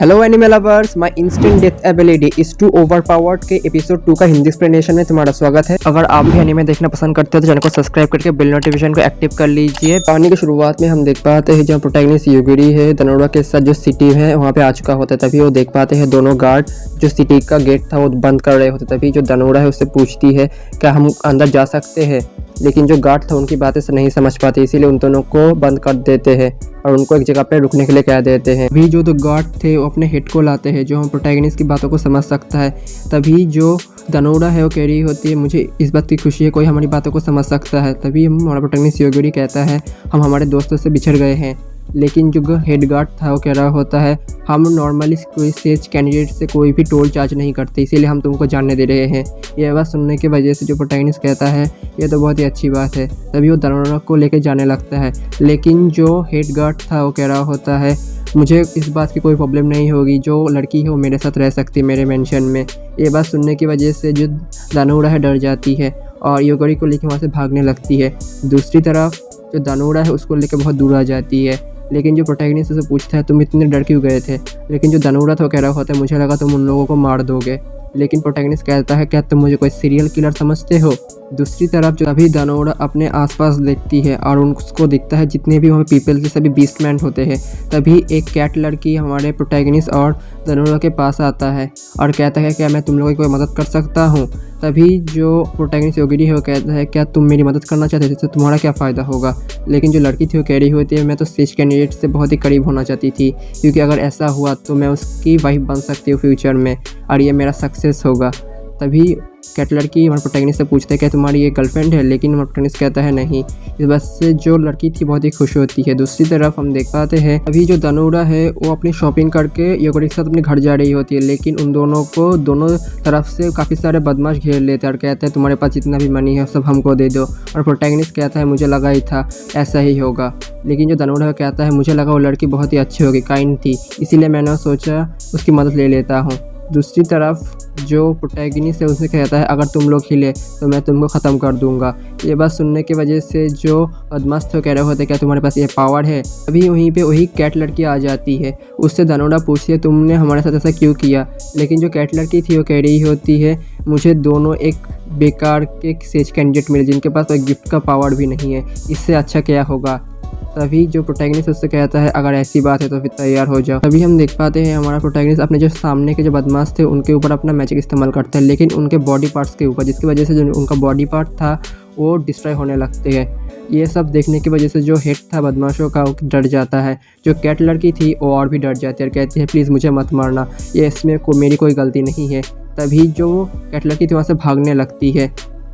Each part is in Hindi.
Hello animal lovers, my instant death ability is too overpowered के एपिसोड 2 का हिंदी एक्सप्लेनेशन में तुम्हारा स्वागत है। अगर आप भी एनिमे देखना पसंद करते हो तो चैनल को सब्सक्राइब करके बेल नोटिफिकेशन को एक्टिव कर लीजिए। कहानी की शुरुआत में हम देख पाते हैं जहाँ प्रोटैगनिस्ट युगिरी है धनोरा के साथ जो सिटी है वहाँ पे आ चुका होता है। तभी वो देख पाते हैं दोनों गार्ड जो सिटी का गेट था वो बंद कर रहे होते। तभी जो धनोरा है उससे पूछती है क्या हम अंदर जा सकते हैं, लेकिन जो गार्ड था उनकी बातें नहीं समझ पाते, इसीलिए उन दोनों को बंद कर देते हैं और उनको एक जगह पे रुकने के लिए कह देते हैं। भी जो गार्ड थे वो अपने हेड को लाते हैं जो हम प्रोटैगनिस्ट की बातों को समझ सकता है। तभी जो धनोरा है वो कह रही होती है मुझे इस बात की खुशी है कोई हमारी बातों को समझ सकता है। तभी हमारा प्रोटैगनिस्ट युगिरी कहता है हम हमारे दोस्तों से बिछड़ गए हैं, लेकिन जो हेड गार्ड था वो कह रहा होता है हम नॉर्मली कोई सेज कैंडिडेट से कोई भी टोल चार्ज नहीं करते, इसीलिए हम तुमको जानने दे रहे हैं। यह बात सुनने की वजह से जो प्रोटैगनिस्ट कहता है ये तो बहुत ही अच्छी बात है। तभी वो धनोरा को लेकर जाने लगता है, लेकिन जो हेड गार्ड था वो कह रहा होता है मुझे इस बात की कोई प्रॉब्लम नहीं होगी, जो लड़की है वो मेरे साथ रह सकती है मेरे मेंशन में। ये बात सुनने की वजह से जो धनोरा है डर जाती है और युगिरी को लेकर वहाँ से भागने लगती है। दूसरी तरफ जो धनोरा है उसको लेकर बहुत दूर आ जाती है, लेकिन जो प्रोटैगनिस्ट से पूछता है तुम इतने डर क्यों गए थे, लेकिन जो धनोरा था वो कह रहा होता है मुझे लगा तुम उन लोगों को मार दोगे। लेकिन प्रोटैगनिस्ट कहता है क्या तुम मुझे कोई सीरियल किलर समझते हो। दूसरी तरफ जो अभी धनोरा अपने आसपास देखती है और उसको दिखता है जितने भी वहाँ पीपल थे सभी बीस्टमैन होते हैं। तभी एक कैट लड़की हमारे प्रोटैगनिस्ट और धनोरा के पास आता है और कहता है क्या मैं तुम लोगों की कोई मदद कर सकता हूँ। तभी जो प्रोटैगनिस्ट युगिरी है वो कहता है क्या तुम मेरी मदद करना चाहते थे तो तुम्हारा क्या फ़ायदा होगा। लेकिन जो लड़की थी वो कह रही होती है मैं तो सेज कैंडिडेट से बहुत ही करीब होना चाहती थी, क्योंकि अगर ऐसा हुआ तो मैं उसकी वाइफ बन सकती हूँ फ्यूचर में और ये मेरा सक्सेस होगा। तभी कैट लड़की हमारे प्रोटैगनिस्ट से पूछते हैं क्या तुम्हारी ये गर्लफ्रेंड है, लेकिन हमारा प्रोटैगनिस्ट कहता है नहीं। इस बात से जो लड़की थी बहुत ही खुश होती है। दूसरी तरफ हम देख पाते हैं अभी जो धनोरा है वो अपनी शॉपिंग करके युगिरी के साथ अपने घर जा रही होती है, लेकिन उन दोनों को दोनों तरफ से काफ़ी सारे बदमाश घेर लेते हैं और कहते हैं तुम्हारे पास जितना भी मनी है सब हमको दे दो। और प्रोटैगनिस्ट कहता है मुझे लगा ही था ऐसा ही होगा। लेकिन जो धनोरा कहता है मुझे लगा वो लड़की बहुत ही अच्छी होगी, काइंड थी, इसीलिए मैंने सोचा उसकी मदद ले लेता हूँ। दूसरी तरफ जो प्रोटैगनिस्ट है उसने कहता है अगर तुम लोग हिले तो मैं तुमको ख़त्म कर दूंगा। ये बात सुनने की वजह से जो बदमाश थे कह रहे होते क्या तुम्हारे पास ये पावर है। अभी वहीं पे वही कैट लड़की आ जाती है, उससे धनोरा पूछती है तुमने हमारे साथ ऐसा क्यों किया। लेकिन जो कैट लड़की थी वो कह रही होती है मुझे दोनों एक बेकार के सेज कैंडिडेट मिले जिनके पास कोई गिफ्ट का पावर भी नहीं है, इससे अच्छा क्या होगा। तभी जो प्रोटैगनिस्ट उससे कहता है अगर ऐसी बात है तो फिर तैयार हो जाओ। तभी हम देख पाते हैं हमारा प्रोटैगनिस्ट अपने जो सामने के जो बदमाश थे उनके ऊपर अपना मैजिक इस्तेमाल करता है, लेकिन उनके बॉडी पार्ट्स के ऊपर, जिसकी वजह से जो उनका बॉडी पार्ट था वो डिस्ट्रॉय होने लगते हैं। ये सब देखने की वजह से जो हेड था बदमाशों का वो डर जाता है। जो कैट लड़की थी वो और भी डर जाती है और कहती है प्लीज़ मुझे मत मारना, ये इसमें मेरी कोई गलती नहीं है। तभी जो कैट लड़की थी वहाँ से भागने लगती है,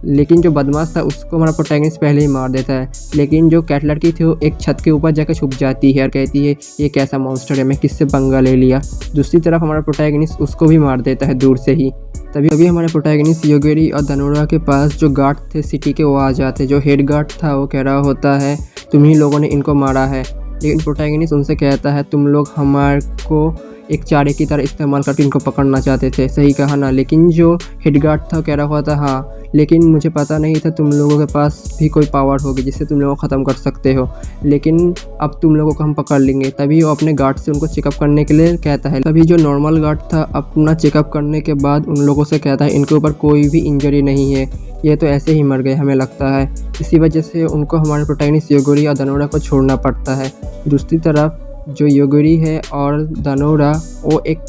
लेकिन जो बदमाश था उसको हमारा प्रोटैगनिस्ट पहले ही मार देता है। लेकिन जो कैट लड़की थी वो एक छत के ऊपर जाकर छुप जाती है और कहती है ये कैसा मॉन्स्टर है, मैं किससे पंगा ले लिया। दूसरी तरफ हमारा प्रोटैगनिस्ट उसको भी मार देता है दूर से ही। तभी हमारे प्रोटैगनिस्ट युगिरी और धनोरा के पास जो गार्ड थे सिटी के वो आ जाते। जो हेड गार्ड था वो कह रहा होता है तुम ही लोगों ने इनको मारा है। लेकिन प्रोटैगनिस्ट उनसे कहता है तुम लोग हमारे को एक चारे की तरह इस्तेमाल करके इनको पकड़ना चाहते थे, सही कहा ना। लेकिन जो हेड गार्ड था कह रहा हुआ था हाँ, लेकिन मुझे पता नहीं था तुम लोगों के पास भी कोई पावर होगी जिससे तुम लोगों को ख़त्म कर सकते हो, लेकिन अब तुम लोगों को हम पकड़ लेंगे। तभी वो अपने गार्ड से उनको चेकअप करने के लिए कहता है। तभी जो नॉर्मल गार्ड था अपना चेकअप करने के बाद उन लोगों से कहता है इनके ऊपर कोई भी इंजरी नहीं है, ये तो ऐसे ही मर गए हमें लगता है। इसी वजह से उनको हमारे प्रोटैगनिस्ट युगिरी और धनोरा को छोड़ना पड़ता है। दूसरी तरफ जो युगिरी है और धनोरा वो एक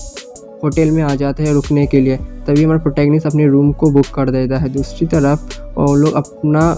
होटल में आ जाते हैं रुकने के लिए। तभी हमारा प्रोटैगनिस्ट अपने रूम को बुक कर देता है। दूसरी तरफ वो लोग अपना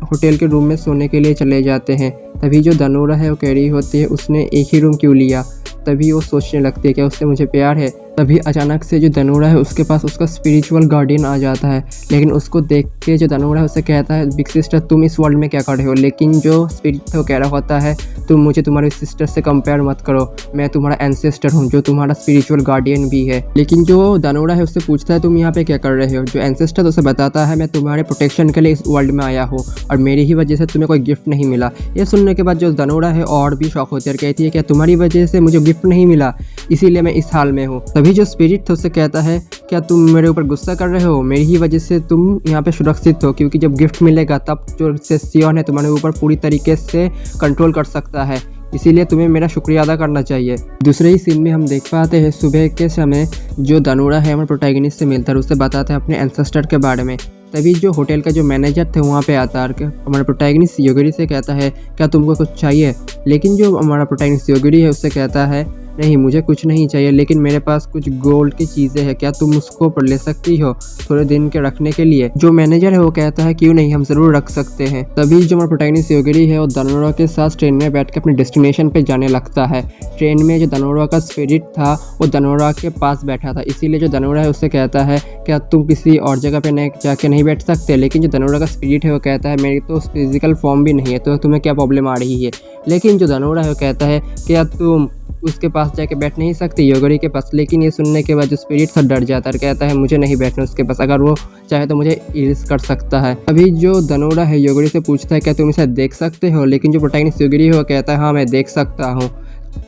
होटल के रूम में सोने के लिए चले जाते हैं। तभी जो धनोरा है वो कह रही होती है उसने एक ही रूम क्यों लिया। तभी वो सोचने लगती है क्या उससे मुझे प्यार है। तभी अचानक से जो धनोरा है उसके पास उसका स्पिरिचुअल गार्डियन आ जाता है, लेकिन उसको देख के जो धनोरा है उससे कहता है बिग सिस्टर तुम इस वर्ल्ड में क्या कर रहे हो। लेकिन जो स्पिरिट है वो कह रहा होता है तुम मुझे तुम्हारे सिस्टर से कंपेयर मत करो, मैं तुम्हारा एंसेस्टर हूँ जो तुम्हारा स्पिरिचुअल गार्डियन भी है। लेकिन जो धनोरा है उससे पूछता है तुम यहाँ पे क्या कर रहे हो। जो एंसेस्टर तो उसे बताता है मैं तुम्हारे प्रोटेक्शन के लिए इस वर्ल्ड में आया हूँ और मेरी ही वजह से तुम्हें कोई गिफ्ट नहीं मिला। ये सुनने के बाद जो धनोरा है और भी शौक होती है और कहती है क्या तुम्हारी वजह से मुझे गिफ्ट नहीं मिला, इसीलिए मैं इस हाल में हूँ। तभी जो स्पिरिट था उससे कहता है क्या तुम मेरे ऊपर गुस्सा कर रहे हो, मेरी ही वजह से तुम यहाँ पे सुरक्षित हो, क्योंकि जब गिफ्ट मिलेगा तब जो सेसियन है तुम्हारे ऊपर पूरी तरीके से कंट्रोल कर सकता है। इसीलिए तुम्हें मेरा शुक्रिया अदा करना चाहिए। दूसरे ही सीन में हम देख पाते हैं सुबह के समय जो धनुरा है हमारे प्रोटैगनिस्ट से मिलता है, उससे बताते हैं अपने एंसेस्टर के बारे में। तभी जो होटल का जो मैनेजर थे वहाँ पे आता है, हमारा प्रोटैगनिस्ट योगिरी से कहता है क्या तुमको कुछ चाहिए, लेकिन जो हमारा प्रोटैगनिस्ट योगिरी है उससे कहता है नहीं मुझे कुछ नहीं चाहिए, लेकिन मेरे पास कुछ गोल्ड की चीज़ें हैं, क्या तुम उसको ले सकती हो थोड़े दिन के रखने के लिए। जो मैनेजर है वो कहता है क्यों नहीं, हम ज़रूर रख सकते हैं। तभी जो हमारा प्रोटैगनिस्ट योगिरी है वो धनुरा के साथ ट्रेन में बैठ के अपने डेस्टिनेशन पे जाने लगता है। ट्रेन में जो धनुरा का स्पिरिट था वो धनुरा के पास बैठा था, इसीलिए जो धनुरा है उससे कहता है क्या तुम किसी और जगह पे जाके नहीं बैठ सकते, लेकिन जो धनुरा का स्पिरिट है वो कहता है मेरी तो फिजिकल फॉर्म भी नहीं है, तो तुम्हें क्या प्रॉब्लम आ रही है। लेकिन जो धनुरा है वो कहता है क्या तुम उसके पास जाके बैठ नहीं सकती योगिरी के पास। लेकिन ये सुनने के बाद जो स्पिरिट था डर जाता है, कहता है मुझे नहीं बैठना उसके पास, अगर वो चाहे तो मुझे इरिस कर सकता है। अभी जो धनुरा है योगिरी से पूछता है क्या तुम इसे देख सकते हो, लेकिन जो प्रोटैगनिस्ट योगिरी है वो कहता है हाँ मैं देख सकता हूँ,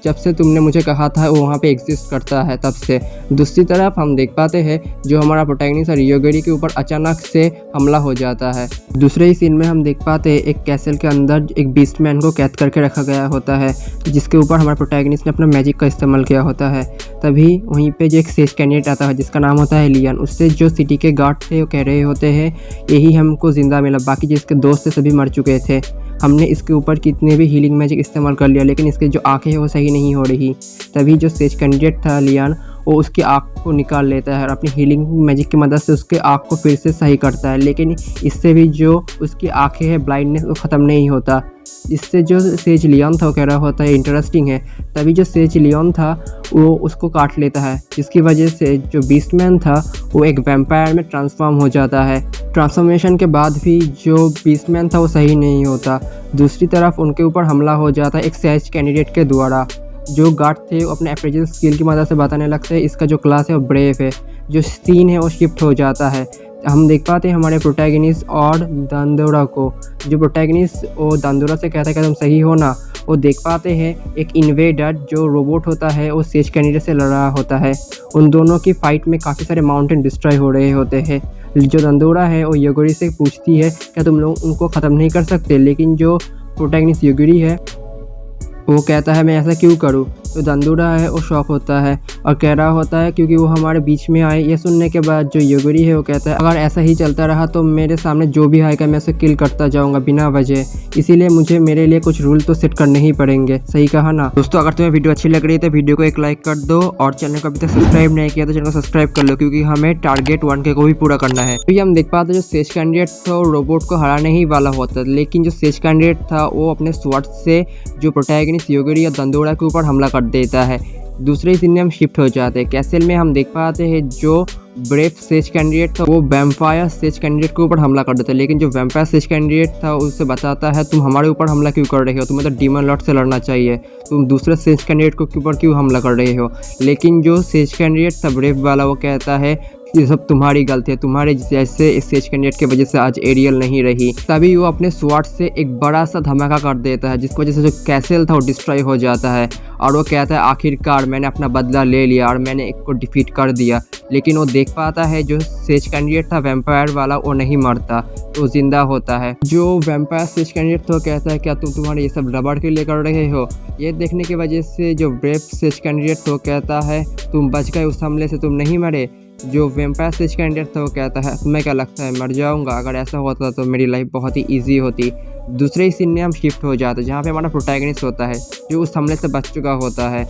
जब से तुमने मुझे कहा था वो वहाँ पे एग्जिस्ट करता है तब से। दूसरी तरफ हम देख पाते हैं जो हमारा प्रोटैगनिस्ट है योगिरी के ऊपर अचानक से हमला हो जाता है। दूसरे ही सीन में हम देख पाते हैं एक कैसल के अंदर एक बीस्ट मैन को कैद करके रखा गया होता है, जिसके ऊपर हमारे प्रोटैगनिस्ट ने अपना मैजिक का इस्तेमाल किया होता है। तभी वहीं पे जो एक सेज कैंडिडेट आता है जिसका नाम होता है लियन, उससे जो सिटी के गार्ड थे वो कह रहे होते हैं यही हमको ज़िंदा मिला, बाकी जिसके दोस्त थे सभी मर चुके थे। हमने इसके ऊपर कितने भी हीलिंग मैजिक इस्तेमाल कर लिया, लेकिन इसके जो आंखें हैं वो सही नहीं हो रही। तभी जो सेज कैंडिडेट था लियन वो उसकी आँख को निकाल लेता है और अपनी हीलिंग मैजिक की मदद से उसके आँख को फिर से सही करता है, लेकिन इससे भी जो उसकी आँखें हैं ब्लाइंडनेस वो ख़त्म नहीं होता। इससे जो सेज लियन था वो कह रहा होता है इंटरेस्टिंग है। तभी जो सेज लियन था वो उसको काट लेता है, जिसकी वजह से जो बीस्टमैन था वो एक वैम्पायर में ट्रांसफॉर्म हो जाता है। ट्रांसफॉर्मेशन के बाद भी जो बीस्टमैन था वो सही नहीं होता। दूसरी तरफ उनके ऊपर हमला हो जाता है एक सेज कैंडिडेट के द्वारा। जो गार्ड थे वो अपने अप्रेजल स्किल की मदद से बताने लगते हैं इसका जो क्लास है वो ब्रेव है। जो सीन है वो शिफ्ट हो जाता है। हम देख पाते हैं हमारे प्रोटैगनिस्ट और धनुरा को। जो प्रोटैगनिस्ट वो धनुरा से कहता है कि तुम सही हो ना, वो देख पाते हैं एक इन्वेडर जो रोबोट होता है वो सेज कैंडिडेट से लड़ रहा होता है। उन दोनों की फाइट में काफ़ी सारे माउंटेन डिस्ट्रॉय हो रहे होते हैं। जो धनुरा है वो योगिरी से पूछती है क्या तुम लोग उनको ख़त्म नहीं कर सकते, लेकिन जो प्रोटैगनिस्ट योगिरी है वो कहता है मैं ऐसा क्यों करूं। तो धनुरा है वो शॉक होता है और कह रहा होता है क्योंकि वो हमारे बीच में आए। ये सुनने के बाद जो योगिरी है वो कहता है अगर ऐसा ही चलता रहा तो मेरे सामने जो भी आएगा मैं उसे किल करता जाऊंगा बिना वजह, इसीलिए मुझे मेरे लिए कुछ रूल तो सेट करने ही पड़ेंगे। सही कहा ना दोस्तों। अगर तुम्हें वीडियो अच्छी लग रही है तो वीडियो को एक लाइक कर दो और चैनल को अभी तक सब्सक्राइब नहीं किया तो चैनल को सब्सक्राइब कर लो, क्योंकि हमें टारगेट 1K को भी पूरा करना है। तो हम देख पाते जो सेज कैंडिडेट था वो रोबोट को हराने ही वाला होता, लेकिन जो सेज कैंडिडेट था वो अपने स्वॉर्ड से जो प्रोटैगनिस्ट योगिरी या धनुरा के ऊपर हमला कर देता है। दूसरे सीन में हम शिफ्ट हो जाते हैं कैसल में। हम देख पाते हैं जो ब्रेव सेज कैंडिडेट था वो वैम्पायर सेज कैंडिडेट के ऊपर हमला कर देता है, लेकिन जो वैम्पायर सेज कैंडिडेट था उससे बताता है तुम हमारे ऊपर हमला क्यों कर रहे हो, तुम्हें तो डीमन लॉर्ड से लड़ना चाहिए, तुम दूसरे सेज कैंडिडेट के ऊपर क्यों हमला कर रहे हो। लेकिन जो सेज कैंडिडेट था ब्रेव वाला वो कहता है ये सब तुम्हारी गलती है, तुम्हारे जैसे इस सेज कैंडिडेट की वजह से आज एरियल नहीं रही। तभी वो अपने स्वॉर्ड से एक बड़ा सा धमाका कर देता है, जिसकी वजह से जो कैसल था वो डिस्ट्रॉय हो जाता है और वो कहता है आखिरकार मैंने अपना बदला ले लिया और मैंने एक को डिफीट कर दिया। लेकिन वो देख पाता है जो सेज कैंडिडेट था वैम्पायर वाला वो नहीं मरता, तो जिंदा होता है। जो वैम्पायर सेज कैंडिडेट था कहता है क्या तुम्हारे ये सब रबड़ के लिए कर रहे हो। ये देखने की वजह से जो ब्रेव सेज कैंडिडेट था कहता है तुम बच गए, उस हमले से तुम नहीं मरे। जो वैम्पायर सेज कैंडिडेट था वो कहता है तुम्हें क्या लगता है मर जाऊंगा, अगर ऐसा होता तो मेरी लाइफ बहुत ही ईजी होती। दूसरे ही सीन में हम शिफ्ट हो जाते हैं जहाँ पे हमारा प्रोटैगनिस्ट होता है जो उस हमले से बच चुका होता है।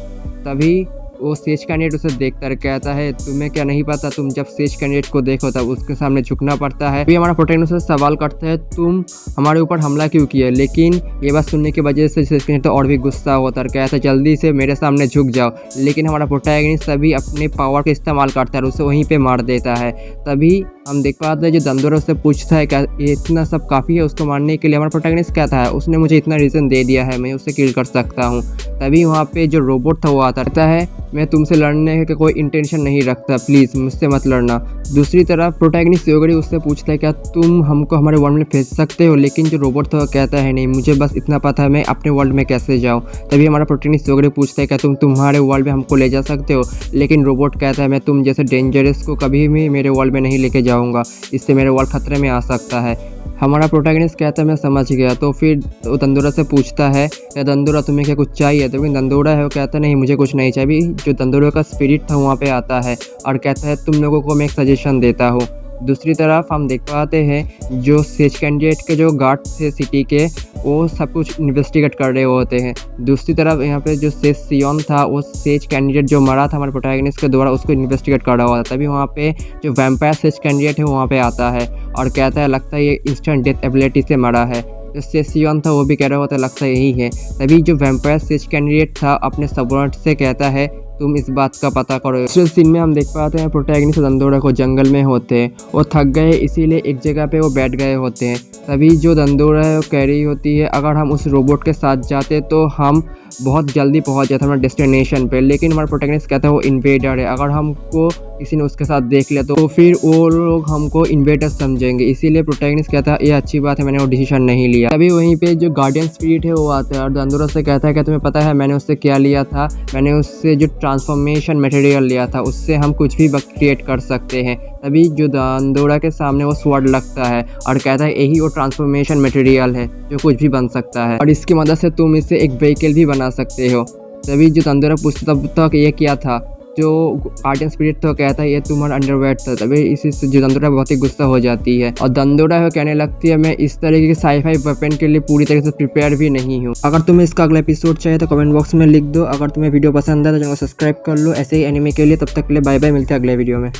तभी वो सेज कैंडिडेट उसे देखकर कहता है तुम्हें क्या नहीं पता, तुम जब सेज कैंडिडेट को देखो तब उसके सामने झुकना पड़ता है। अभी हमारा प्रोटैगनिस्ट से सवाल करता है तुम हमारे ऊपर हमला क्यों किया, लेकिन ये बात सुनने की वजह से सेज कैंडिडेट और भी गुस्सा होता है, कहता है जल्दी से मेरे सामने झुक जाओ। लेकिन हमारा प्रोटैगनिस्ट तभी अपने पावर का इस्तेमाल करता है और उसे वहीं पर मार देता है। तभी हम देख पाते हैं जो धनुरा उससे पूछता है क्या ये इतना सब काफ़ी है उसको मारने के लिए। हमारा प्रोटैगनिस्ट कहता है उसने मुझे इतना रीज़न दे दिया है, मैं उसे किल कर सकता हूँ। तभी वहाँ पे जो रोबोट था वो आता रहता है मैं तुमसे लड़ने का कोई इंटेंशन नहीं रखता, प्लीज़ मुझसे मत लड़ना। दूसरी तरफ प्रोटैगनिस्ट योगिरी उससे पूछता है क्या तुम हमको हमारे वर्ल्ड में भेज सकते हो, लेकिन जो रोबोट था वो कहता है नहीं, मुझे बस इतना पता है मैं अपने वर्ल्ड में कैसे जाऊँ। तभी हमारा प्रोटैगनिस्ट योगिरी पूछता है क्या तुम तुम्हारे वर्ल्ड में हमको ले जा सकते हो, लेकिन रोबोट कहता है मैं तुम जैसे डेंजरस को कभी भी मेरे वर्ल्ड में नहीं लेके जाऊँगा, इससे मेरे वर्ल्ड खतरे में आ सकता है। हमारा प्रोटैगनिस्ट कहता है मैं समझ गया। तो फिर वो दंदोरा से पूछता है या दंदोरा तुम्हें क्या कुछ चाहिए, तो फिर दंदोरा है वो कहता है नहीं मुझे कुछ नहीं चाहिए। जो दंदोरा का स्पिरिट था वहाँ पे आता है और कहता है तुम लोगों को मैं एक सजेशन देता हूँ। दूसरी तरफ हम देख पाते हैं जो सेज कैंडिडेट के जो गार्ड थे सिटी के, वो सब कुछ इन्वेस्टिगेट कर रहे होते हैं। दूसरी तरफ यहाँ पे जो सेज सियोन था वो सेज कैंडिडेट जो मरा था हमारे प्रोटैगनिस्ट के द्वारा उसको इन्वेस्टिगेट कर रहा हुआ था। तभी वहाँ पे जो वैम्पायर सेज कैंडिडेट है वहाँ पे आता है और कहता है लगता है ये इंस्टेंट डेथ एबिलिटी से मरा है। जो सेज सियोन था वो भी कह रहा होता है लगता है यही है। तभी जो वैम्पायर सेज कैंडिडेट था अपने सबॉर्डिनेट से कहता है तुम इस बात का पता करो। दूसरे सीन में हम देख पाते हैं प्रोटैगनिस्ट दंदोरा को जंगल में होते हैं, वो थक गए इसीलिए एक जगह पे वो बैठ गए होते हैं। तभी जो दंदोरा है वो कह रही होती है अगर हम उस रोबोट के साथ जाते तो हम बहुत जल्दी पहुंच जाते हमारे डेस्टिनेशन पे, लेकिन हमारा प्रोटैगनिस्ट कहता है वो इन्वेडर है, अगर हमको किसी ने उसके साथ देख लिया तो फिर वो लोग हमको इन्वेडर समझेंगे। इसीलिए प्रोटैगनिस्ट कहता है ये अच्छी बात है मैंने वो डिसीजन नहीं लिया। तभी वहीं पे जो गार्डियन स्पिरिट है वो आता है और दंदोरा से कहता है कि तुम्हें पता है मैंने उससे क्या लिया था, मैंने उससे जो ट्रांसफॉर्मेशन मटेरियल लिया था उससे हम कुछ भी क्रिएट कर सकते हैं। तभी जो दंदोरा के सामने वो स्वॉर्ड लगता है और कहता है यही वो ट्रांसफॉर्मेशन मटेरियल है जो कुछ भी बन सकता है और इसकी मदद से तुम इससे एक व्हीकल भी बना सकते हो। तभी जो दंदोरा पूछता तब तक ये क्या था, जो गार्डियन स्पिरिट तो कहता है ये तुम्हारा अंडरवेयर था। तभी इसी से जो दंदोरा बहुत ही गुस्सा हो जाती है और दंदोरा है कहने लगती है मैं इस तरीके के साई-फाई वेपन के लिए पूरी तरह से प्रिपेयर भी नहीं हूँ। अगर तुम्हें इसका अगला एपिसोड चाहिए तो कमेंट बॉक्स में लिख दो। अगर तुम्हें वीडियो पसंद है तो चैनल को सब्सक्राइब कर लो ऐसे ही एनिमे के लिए। तब तक के लिए बाय बाय, मिलते हैं अगले वीडियो में।